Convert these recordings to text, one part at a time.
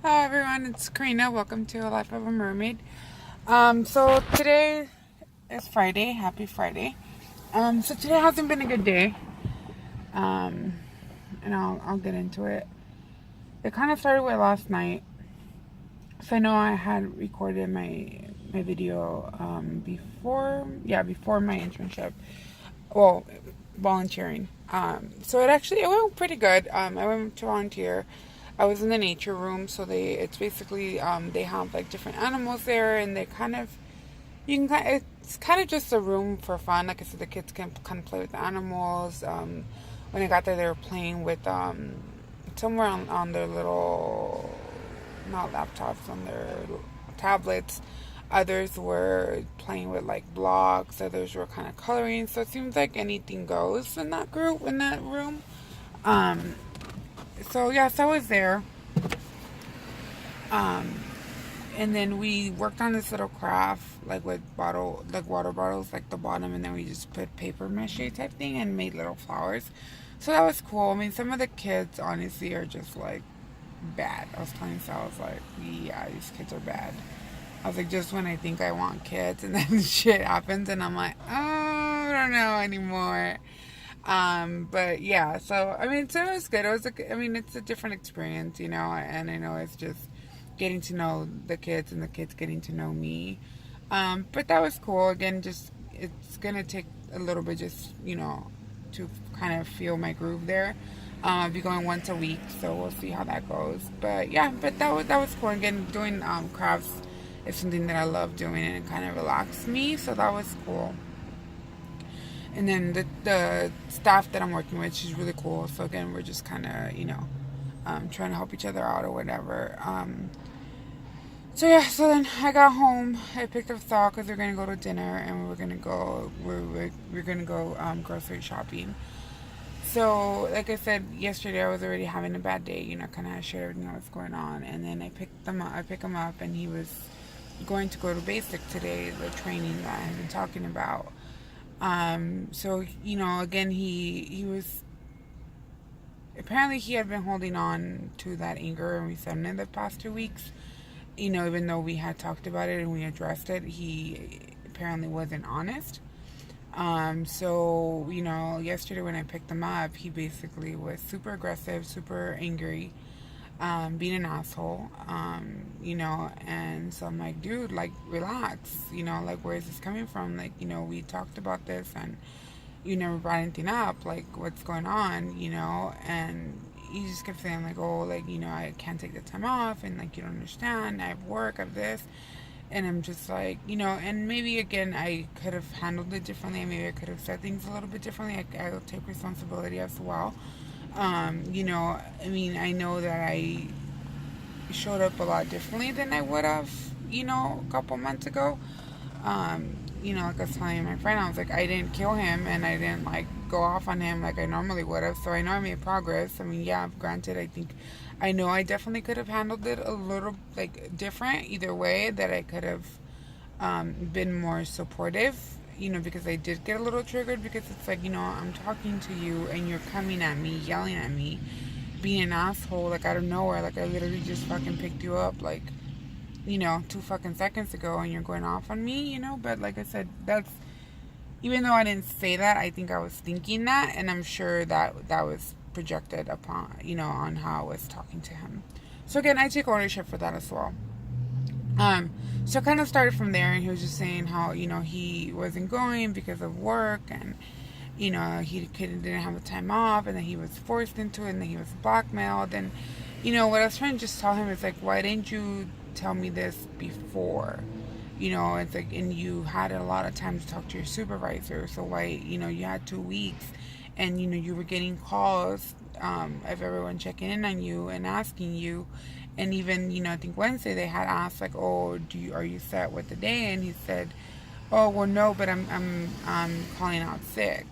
Hello everyone, it's Karina. Welcome to A Life of a Mermaid. So today is Friday. Happy Friday. So today hasn't been a good day. Um, and I'll get into it. It kind of started with last night. So I know I had recorded my video before my internship. Well, volunteering. So it went pretty good. I went to volunteer. I was in the nature room, so it's basically they have like different animals there, and it's kind of just a room for fun. Like I said, the kids can kind of play with the animals. When I got there, they were playing with somewhere on their little, not laptops, on their tablets. Others were playing with like blocks. Others were kind of coloring. So it seems like anything goes in that group, in that room. Um, so yes, I was there. Um, and then we worked on this little craft, like with water bottles, like the bottom, and then we just put paper mache type thing and made little flowers. So that was cool. I mean, some of the kids honestly are just like bad. I was telling Sal, I was like, yeah, these kids are bad. I was like, just when I think I want kids, and then shit happens, and I'm like, oh, I don't know anymore. But yeah, so I mean, so it was good. I mean, it's a different experience, and I know it's just getting to know the kids and the kids getting to know me. But that was cool. Again, just it's gonna take a little bit, just to kind of feel my groove there. I'll be going once a week, so we'll see how that goes. But yeah, but that was cool. Again, doing crafts is something that I love doing, and it kind of relaxed me. So that was cool. And then the staff that I'm working with, she's really cool. So again, we're just kind of trying to help each other out or whatever. So yeah, so then I got home. I picked up Saul because we're gonna go to dinner, and we're gonna go grocery shopping. So like I said yesterday, I was already having a bad day. Kind of shared everything that was going on, and then I pick him up, and he was going to go to basic today, the training that I had been talking about. So again, he was apparently he had been holding on to that anger and resentment the past 2 weeks. Even though we had talked about it and we addressed it, he apparently wasn't honest. So, yesterday when I picked him up, he basically was super aggressive, super angry, being an asshole, and so I'm like, dude, like, relax, like, where is this coming from? Like, we talked about this and you never brought anything up, like, what's going on, and he just kept saying, like, oh, like, I can't take the time off, and, like, you don't understand, I have work, I have this, and I'm just like, and maybe, again, I could have handled it differently, maybe I could have said things a little bit differently, I'll take responsibility as well. I mean, I know that I showed up a lot differently than I would have, a couple months ago. Like I was telling my friend, I was like, I didn't kill him and I didn't like go off on him like I normally would have. So I know I made progress. I mean, yeah, granted, I know I definitely could have handled it a little like different either way. That I could have been more supportive. Because I did get a little triggered because it's like, I'm talking to you and you're coming at me, yelling at me, being an asshole, like out of nowhere. Like I literally just fucking picked you up, like 2 fucking seconds ago, and you're going off on me, But like I said, that's, even though I didn't say that, I think I was thinking that, and I'm sure that was projected upon, on how I was talking to him. So again, I take ownership for that as well. So I kind of started from there, and he was just saying how, he wasn't going because of work, and, didn't have the time off, and then he was forced into it, and then he was blackmailed, and, what I was trying to just tell him is like, why didn't you tell me this before? It's like, and you had a lot of time to talk to your supervisor, so why, you had 2 weeks, and, you were getting calls, of everyone checking in on you and asking you, and even, I think Wednesday they had asked like, oh, are you set with the day? And he said, oh, well, no, but I'm calling out sick.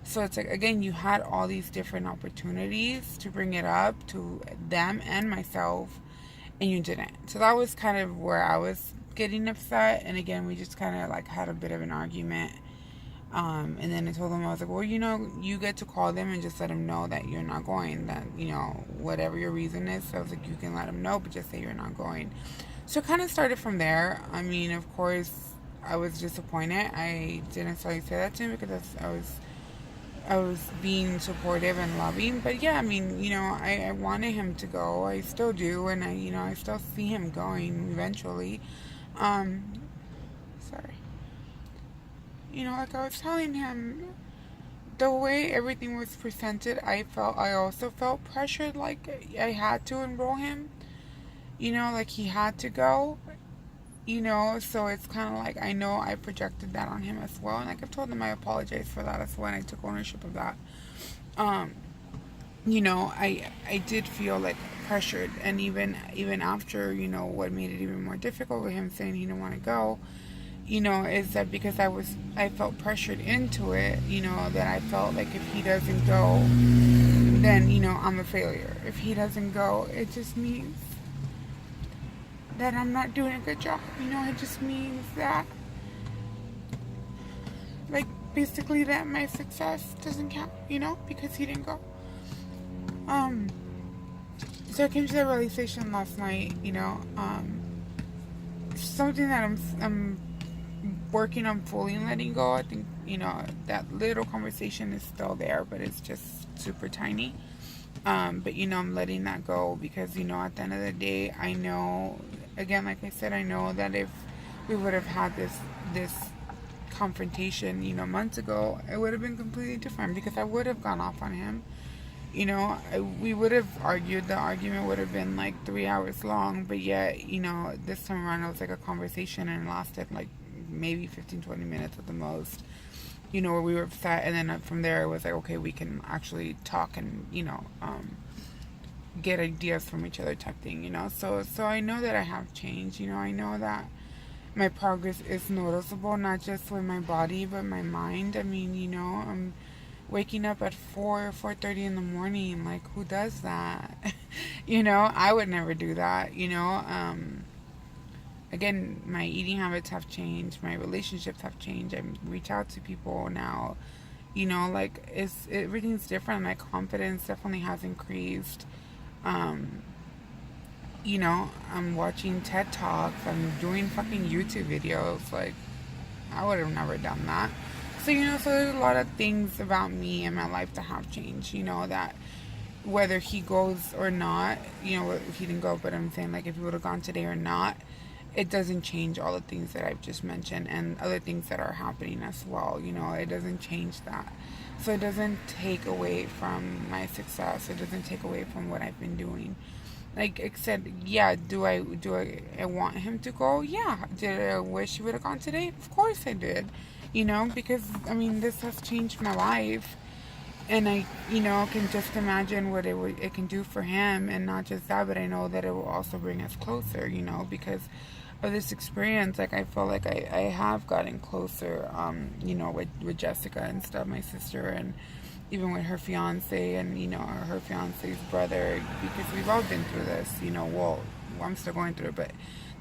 So it's like, again, you had all these different opportunities to bring it up to them and myself, and you didn't. So that was kind of where I was getting upset. And again, we just kind of like had a bit of an argument. And then I told him, I was like, well, you get to call them and just let them know that you're not going, that, whatever your reason is. So I was like, you can let them know, but just say you're not going. So it kind of started from there. I mean, of course, I was disappointed. I didn't necessarily say that to him because I was being supportive and loving. But yeah, I mean, I wanted him to go. I still do. And I still see him going eventually. Um, Sorry. Like I was telling him, the way everything was presented, I also felt pressured, like I had to enroll him, like he had to go, so it's kind of like I know I projected that on him as well. And like I've told him, I apologize for that as well, and I took ownership of that. Um, I did feel like pressured, and even after, what made it even more difficult with him saying he didn't want to go, is that because I felt pressured into it, that I felt like if he doesn't go, then, I'm a failure. If he doesn't go, it just means that I'm not doing a good job. It just means that, like, basically that my success doesn't count, because he didn't go. So I came to the realization last night, something that I'm working on fully and letting go. I think, that little conversation is still there, but it's just super tiny. But, I'm letting that go because, at the end of the day, I know, again, like I said, I know that if we would have had this confrontation, months ago, it would have been completely different because I would have gone off on him. We would have argued. The argument would have been like 3 hours long, but yet, this time around it was like a conversation and it lasted like maybe 15-20 minutes at the most, where we were upset. And then from there it was like, okay, we can actually talk and, get ideas from each other type thing, So I know that I have changed, I know that my progress is noticeable, not just with my body, but my mind. I mean, I'm waking up at 4:30 in the morning. Like, who does that? I would never do that. Again, my eating habits have changed. My relationships have changed. I reach out to people now. Like everything's different. My confidence definitely has increased. Um, I'm watching TED Talks. I'm doing fucking YouTube videos. Like, I would have never done that. So, so there's a lot of things about me and my life that have changed, that whether he goes or not, if he didn't go, but I'm saying, like, if he would have gone today or not, it doesn't change all the things that I've just mentioned and other things that are happening as well. It doesn't change that. So it doesn't take away from my success. It doesn't take away from what I've been doing. Like I said, yeah, do I want him to go? Yeah. Did I wish he would have gone today? Of course I did. Because I mean this has changed my life, and I can just imagine what it can do for him, and not just that, but I know that it will also bring us closer. Because of this experience, like I feel like I have gotten closer. With Jessica and stuff, my sister, and even with her fiance and her fiance's brother, because we've all been through this. Well, I'm still going through it, but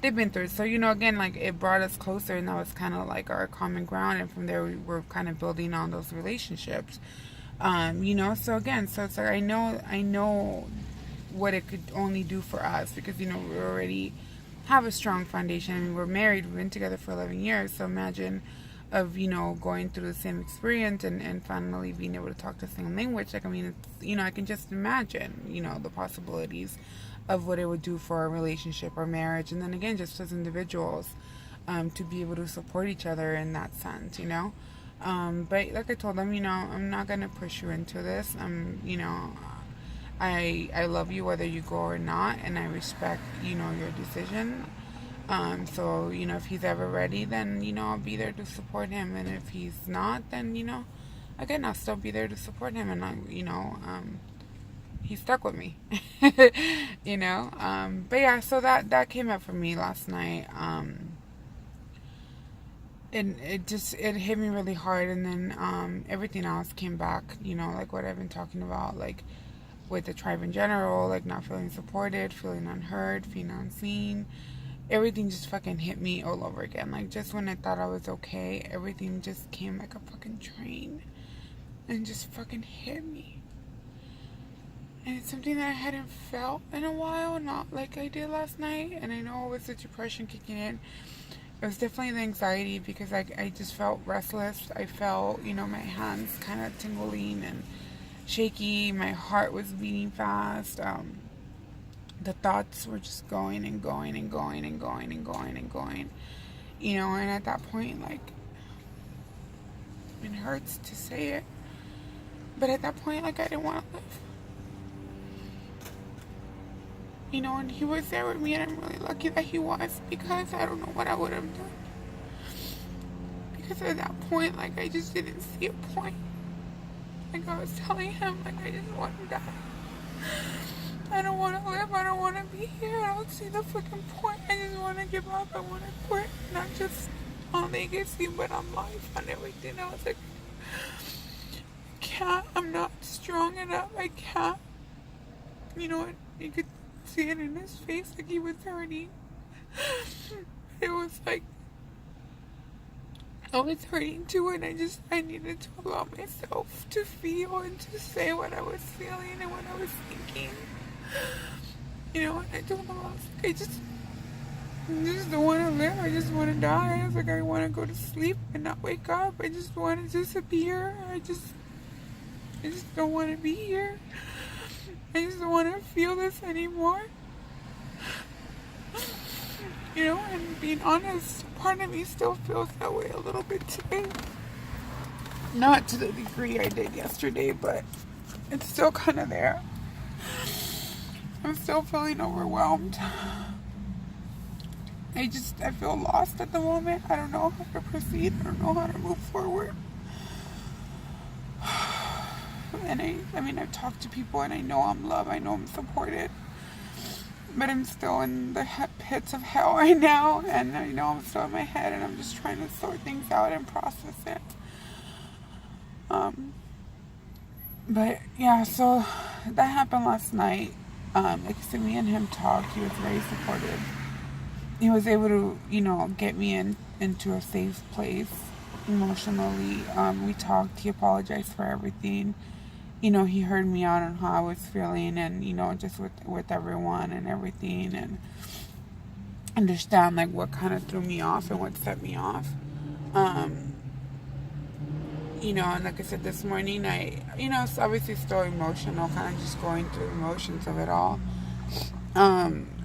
they've been through it. So again, like it brought us closer, and that was kind of like our common ground, and from there we were kind of building on those relationships. So again, so it's like I know what it could only do for us, because we already have a strong foundation. I mean, we're married, we've been together for 11 years, so imagine of going through the same experience and finally being able to talk the same language. Like, I mean, it's, I can just imagine the possibilities of what it would do for our relationship, our marriage, and then again, just as individuals, to be able to support each other in that sense. But like I told them, I'm not gonna push you into this. I love you whether you go or not, and I respect your decision. So if he's ever ready, then I'll be there to support him, and if he's not, then again, I'll still be there to support him, and he stuck with me. But yeah, so that came up for me last night. And it hit me really hard, and then everything else came back, like what I've been talking about, like with the tribe in general, like not feeling supported, feeling unheard, feeling unseen, everything just fucking hit me all over again. Like, just when I thought I was okay, everything just came like a fucking train and just fucking hit me. And it's something that I hadn't felt in a while, not like I did last night. And I know it was the depression kicking in. It was definitely the anxiety because I just felt restless. I felt, my hands kind of tingling and shaky. My heart was beating fast. The thoughts were just going and going and going and going and going and going. And at that point, like, it hurts to say it. But at that point, like, I didn't want to live. And he was there with me, and I'm really lucky that he was, because I don't know what I would have done. Because at that point, like, I just didn't see a point. Like, I was telling him, like, I just want to die. I don't want to live. I don't want to be here. I don't see the fucking point. I just want to give up. I want to quit. Not just on legacy, but on life, on everything. I was like, I can't. I'm not strong enough. I can't. You could see it in his face, like he was hurting. It was like I was hurting too, and I needed to allow myself to feel and to say what I was feeling and what I was thinking. And I told him, I was like, I just don't want to live. I just want to die. I was like, I want to go to sleep and not wake up. I just want to disappear. I just don't want to be here. I just don't want to feel this anymore. And being honest, part of me still feels that way a little bit today. Not to the degree I did yesterday, but it's still kind of there. I'm still feeling overwhelmed. I feel lost at the moment. I don't know how to proceed. I don't know how to move forward. And I've talked to people, and I know I'm loved. I know I'm supported. But I'm still in the pits of hell right now, and I know I'm still in my head, and I'm just trying to sort things out and process it. But yeah, so that happened last night. Like I said, me and him talked. He was very supportive. He was able to, get me into a safe place emotionally. We talked. He apologized for everything. He heard me out on how I was feeling, and, just with everyone and everything, and understand, like, what kind of threw me off and what set me off. And like I said, this morning, it's obviously still emotional, kind of just going through emotions of it all.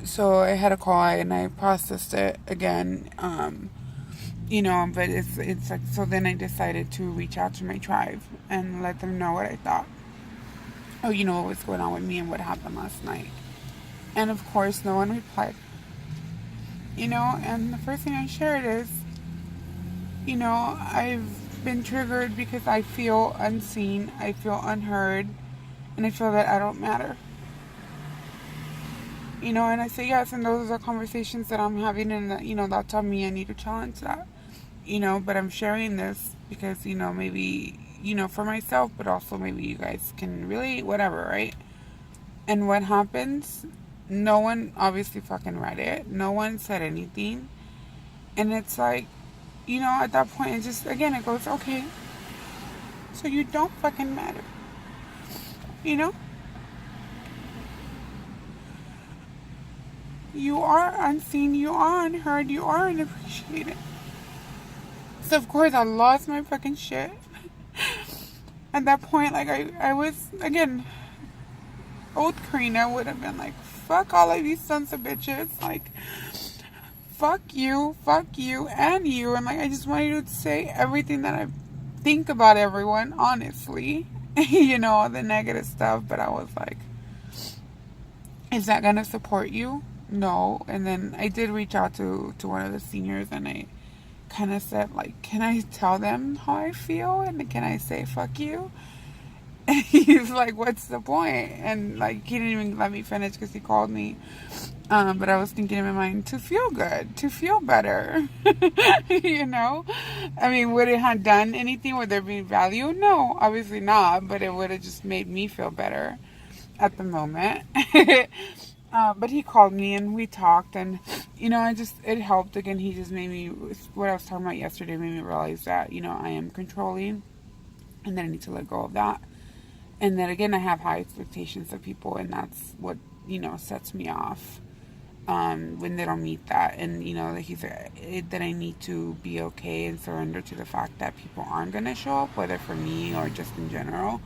So I had a call, and I processed it again, but it's like, so then I decided to reach out to my tribe and let them know what I thought. What was going on with me and what happened last night. And of course, no one replied. And the first thing I shared is, I've been triggered because I feel unseen, I feel unheard, and I feel that I don't matter. And I say yes, and those are conversations that I'm having, and that's on me. I need to challenge that. But I'm sharing this because, maybe, for myself, but also maybe you guys can relate, whatever, right? And what happens? No one obviously fucking read it. No one said anything. And it's like, at that point, it just, again, it goes, okay, so you don't fucking matter. You are unseen, you are unheard, you are unappreciated. So, of course, I lost my fucking shit. At that point, like, I was, again, old Karina would have been like, fuck all of you sons of bitches. Like, fuck you, and you. And, like, I just wanted to say everything that I think about everyone, honestly. The negative stuff. But I was like, is that going to support you? No. And then I did reach out to one of the seniors, and I kind of said, like, can I tell them how I feel? And can I say, fuck you? And he's like, what's the point? And, like, he didn't even let me finish because he called me. But I was thinking in my mind, to feel good, to feel better. I mean, would it have done anything? Would there be value? No, obviously not. But it would have just made me feel better at the moment. But he called me and we talked, and it helped. Again, he just made me, what I was talking about yesterday made me realize that I am controlling, and then I need to let go of that. And then again, I have high expectations of people, and that's what sets me off. When they don't meet that, and like he said, that I need to be okay and surrender to the fact that people aren't gonna show up, whether for me or just in general,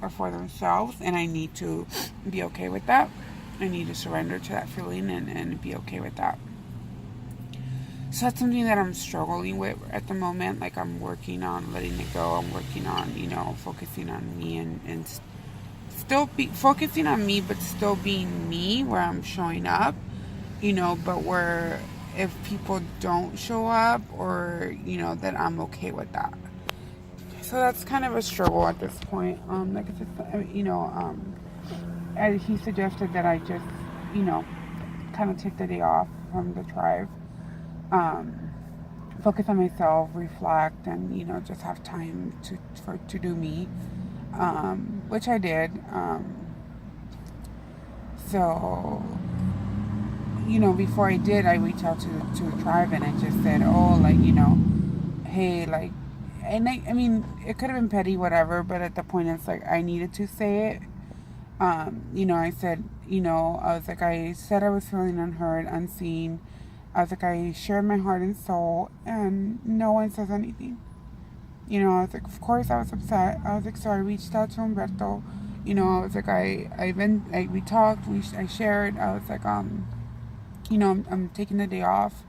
or for themselves, and I need to be okay with that. I need to surrender to that feeling and be okay with that. So that's something that I'm struggling with at the moment. Like, I'm working on letting it go. I'm working on, focusing on me, and still be focusing on me, but still being me where I'm showing up, but where if people don't show up, or, that I'm okay with that. So that's kind of a struggle at this point. Like I said, as he suggested that I just, you know, kind of take the day off from the drive, um, focus on myself, reflect, and just have time to do me, which I did. So before I did, I reached out to the tribe and I just said, oh, like hey, like, and I mean, it could have been petty, whatever, but at the point, it's like I needed to say it. I said, I was like, I said I was feeling unheard, unseen. I was like, I shared my heart and soul, and no one says anything. I was like, of course I was upset. I was like, so I reached out to Humberto. I was like, we talked, I shared. I was like, I'm taking the day off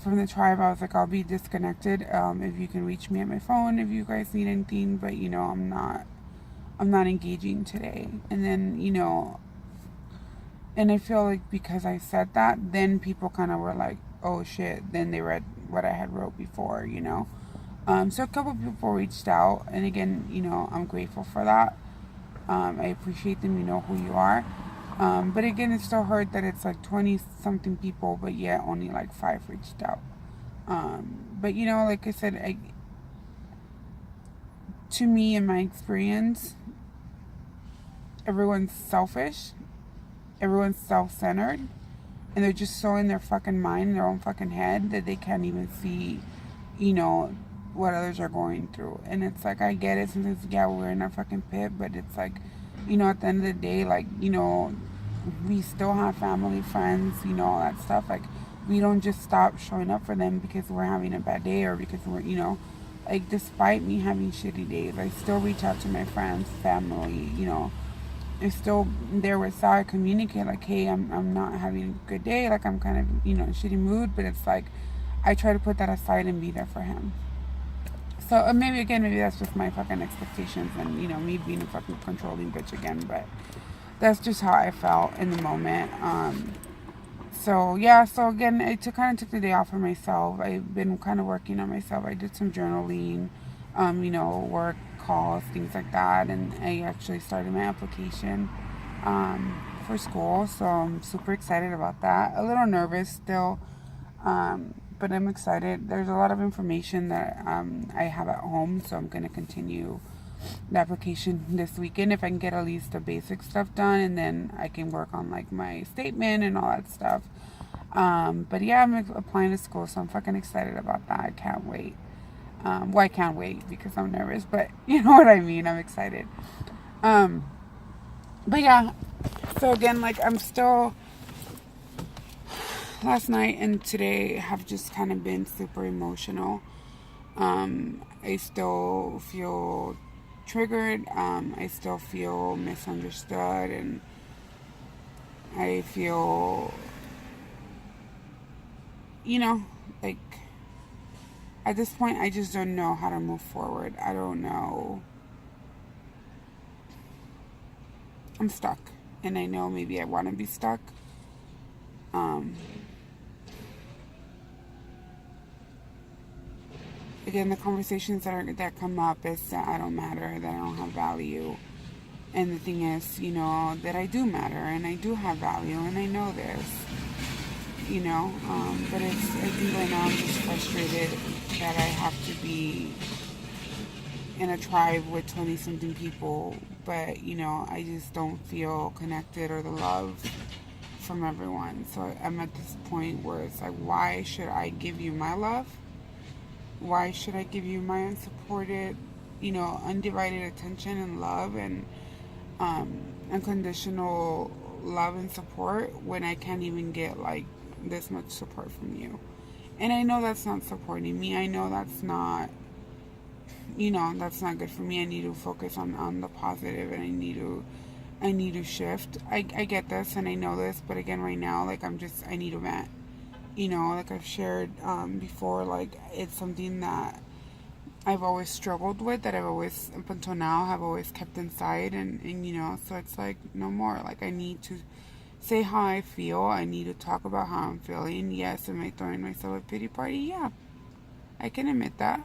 from the tribe. I was like, I'll be disconnected. If you can reach me at my phone, if you guys need anything, but I'm not engaging today. And then, and I feel like because I said that, then people kind of were like, oh shit. Then they read what I had wrote before. So a couple people reached out, and again, I'm grateful for that. I appreciate them. You know who you are. But again, it still hurt that it's like 20 something people, but yet only like 5 reached out. But like I said, to me, in my experience, everyone's selfish, everyone's self-centered, and they're just so in their fucking mind, their own fucking head, that they can't even see, what others are going through. And it's like, I get it, sometimes, yeah, we're in our fucking pit, but it's like, at the end of the day, like, we still have family, friends, all that stuff. Like, we don't just stop showing up for them because we're having a bad day, or because we're, like, despite me having shitty days, I still reach out to my friends, family, I'm still there with Sal. I communicate, like, hey, I'm not having a good day, like, I'm kind of, shitty mood, but it's like, I try to put that aside and be there for him. So maybe that's just my fucking expectations, and me being a fucking controlling bitch again, but that's just how I felt in the moment. So yeah, so again, I kind of took the day off for myself. I've been kind of working on myself. I did some journaling, work calls, things like that, and I actually started my application for school. So I'm super excited about that. A little nervous still, but I'm excited. There's a lot of information that I have at home, so I'm gonna continue the application this weekend if I can get at least the basic stuff done, and then I can work on like my statement and all that stuff. But yeah, I'm applying to school, so I'm fucking excited about that. I can't wait. Well, I can't wait because I'm nervous, but you know what I mean. I'm excited. But yeah, so again, like, I'm still, last night and today have just kind of been super emotional. I still feel triggered. I still feel misunderstood, and I feel, like, at this point, I just don't know how to move forward. I don't know. I'm stuck, and I know maybe I want to be stuck. Again, the conversations that come up is that I don't matter, that I don't have value. And the thing is, that I do matter, and I do have value, and I know this. But I think right now I'm just frustrated that I have to be in a tribe with 20 something people, but I just don't feel connected, or the love, from everyone. So I'm at this point where it's like, why should I give you my love? Why should I give you my unsupported, undivided attention and love and unconditional love and support when I can't even get like this much support from you? And I know that's not supporting me. I know that's not, that's not good for me. I need to focus on the positive, and I need to shift. I get this and I know this, but again, right now, like I need a vent. Like I've shared before, like it's something that I've always struggled with, that I've always, up until now, have always kept inside, and so it's like, no more. Like I need to say how I feel. I need to talk about how I'm feeling. Yes, am I throwing myself a pity party? Yeah, I can admit that.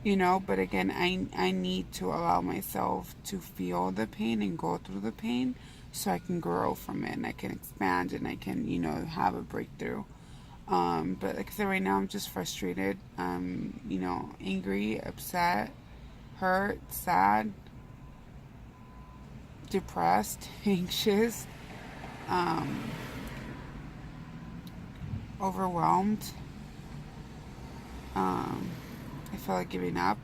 But again, I need to allow myself to feel the pain and go through the pain so I can grow from it and I can expand and I can, have a breakthrough. But like I said, right now I'm just frustrated, angry, upset, hurt, sad, depressed, anxious, overwhelmed. I feel like giving up.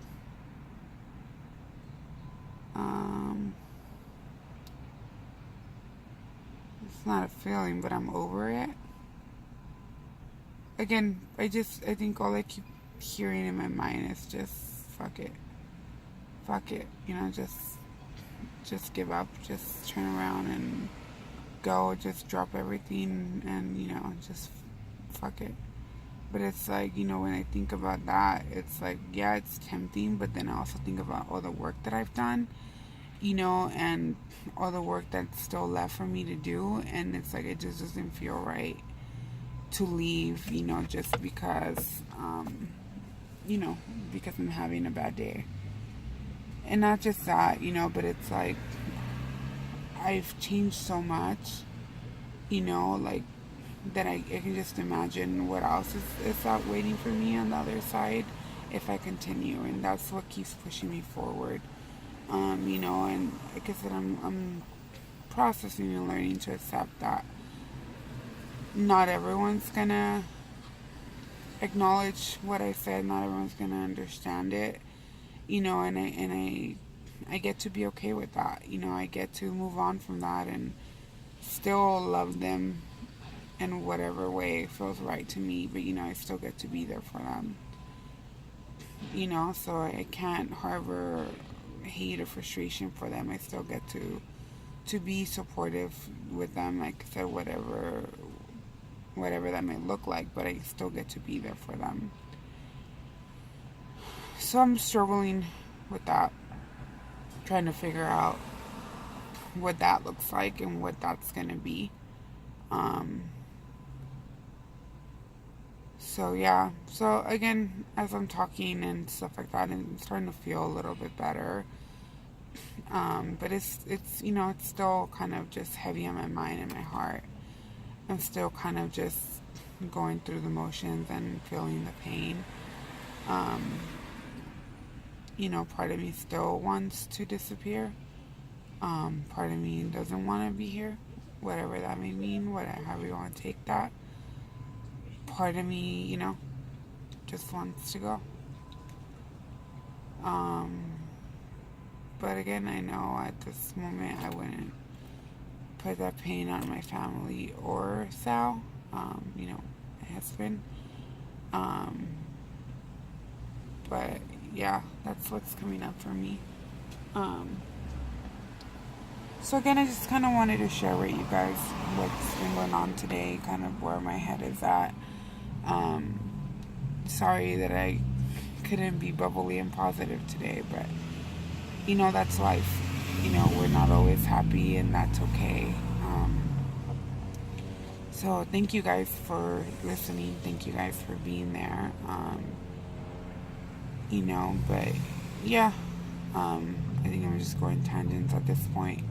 It's not a feeling, but I'm over it. Again, I think all I keep hearing in my mind is just fuck it. Fuck it. Just give up. Just turn around and go. Just drop everything and, just fuck it. But it's like, when I think about that, it's like, yeah, it's tempting, but then I also think about all the work that I've done, and all the work that's still left for me to do, and it's like, it just doesn't feel right to leave, just because, because I'm having a bad day. And not just that, but it's like, I've changed so much, like, that I can just imagine what else is out waiting for me on the other side if I continue, and that's what keeps pushing me forward. And like I said, I'm processing and learning to accept that not everyone's gonna acknowledge what I said, not everyone's gonna understand it, and I get to be okay with that. I get to move on from that and still love them in whatever way feels right to me, but I still get to be there for them, so I can't harbor hate or frustration for them. I still get to be supportive with them, like I said, whatever that may look like, but I still get to be there for them. So I'm struggling with that, trying to figure out what that looks like and what that's gonna be. So yeah, so again, as I'm talking and stuff like that, I'm starting to feel a little bit better. But it's it's still kind of just heavy on my mind and my heart. I'm still kind of just going through the motions and feeling the pain. Part of me still wants to disappear. Part of me doesn't want to be here, whatever that may mean, however you want to take that. Part of me, just wants to go. But again, I know at this moment I wouldn't put that pain on my family or Sal, my husband. But yeah, that's what's coming up for me. So again, I just kind of wanted to share with you guys what's been going on today, kind of where my head is at. Sorry that I couldn't be bubbly and positive today, but that's life. We're not always happy, and that's okay. So thank you guys for listening. Thank you guys for being there. But yeah, I think I'm just going tangents at this point.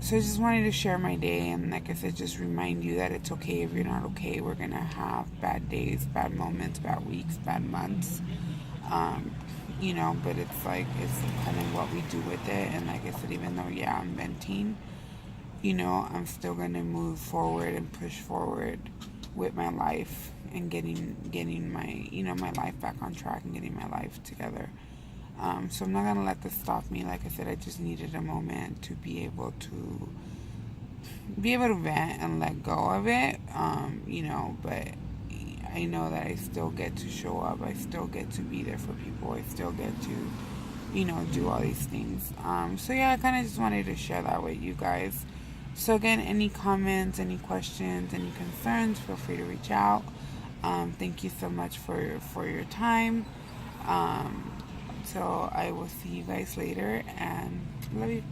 So I just wanted to share my day, and like I said, just remind you that it's okay if you're not okay. We're gonna have bad days, bad moments, bad weeks, bad months. But it's kind of what we do with it. And like I said, even though, yeah, I'm venting, I'm still gonna move forward and push forward with my life and getting my my life back on track and getting my life together. So I'm not gonna let this stop me. Like I said, I just needed a moment to be able to vent and let go of it. But I know that I still get to show up. I still get to be there for people. I still get to, do all these things. So yeah, I kind of just wanted to share that with you guys. So again, any comments, any questions, any concerns, feel free to reach out. Thank you so much for your time. So I will see you guys later, and love you.